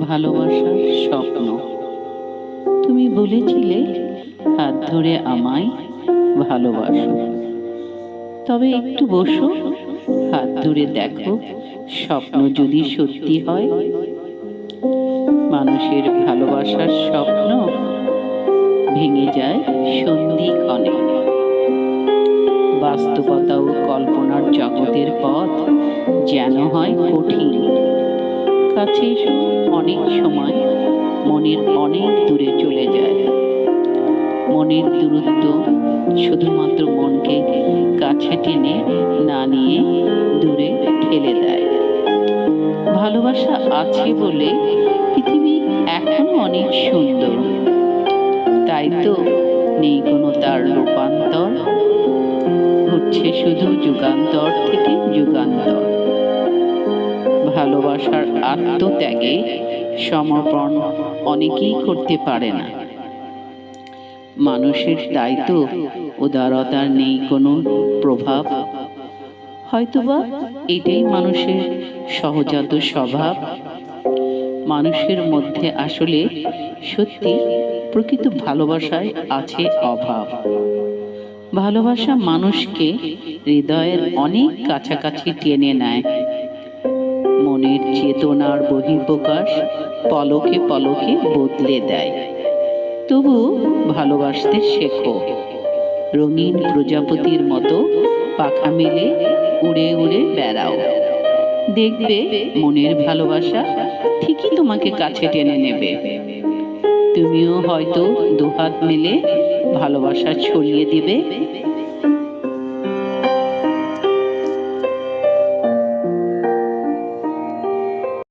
ভালোবাসার স্বপ্ন। তুমি বলেছিলে হাত ধরে আমায় ভালোবাসো। তবে একটু বসো, হাত ধরে দেখো স্বপ্ন যদি সত্যি হয়। মানুষের ভালোবাসার স্বপ্ন ভেঙে যায় সন্ধিক্ষণে। বাস্তবতা ও কল্পনার জগতের পথ যেন হয় কঠিন। কাছে অনেক সময় মনের অনেক দূরে চলে যায়। মনের দূরত্ব শুধুমাত্র মনকে কাছে টেনে না নিয়ে দূরে ঠেলে দেয়। ভালোবাসা আছে বলে পৃথিবী এখনো অনেক সুন্দর, তাই তো নেই কোনো তার রূপান্তর। ঘুরছে শুধু যুগান্তর থেকে যুগান্তর। ভালোবাসার আত্মত্যাগে সমর্পণ অনেকেই করতে পারে না। মানুষের তাই তো উদারতার নেই কোনো প্রভাব। হয়তোবা এটাই মানুষের সহজাত স্বভাব। মানুষের মধ্যে আসলে সত্যি প্রকৃত ভালোবাসায় আছে অভাব। ভালোবাসা মানুষকে হৃদয়ের অনেক কাছাকাছি টেনে নেয়। মনের চেতনার বহিঃপ্রকাশ পলকে পলকে বদলে দেয়। তবু ভালোবাসতে শেখো। রঙিন প্রজাপতির মতো পাখা মেলে উড়ে উড়ে বেড়াও। দেখবে মনের ভালোবাসা ঠিকই তোমাকে কাছে টেনে নেবে। তুমিও হয়তো দুহাত মেলে ভালোবাসা ছড়িয়ে দিবে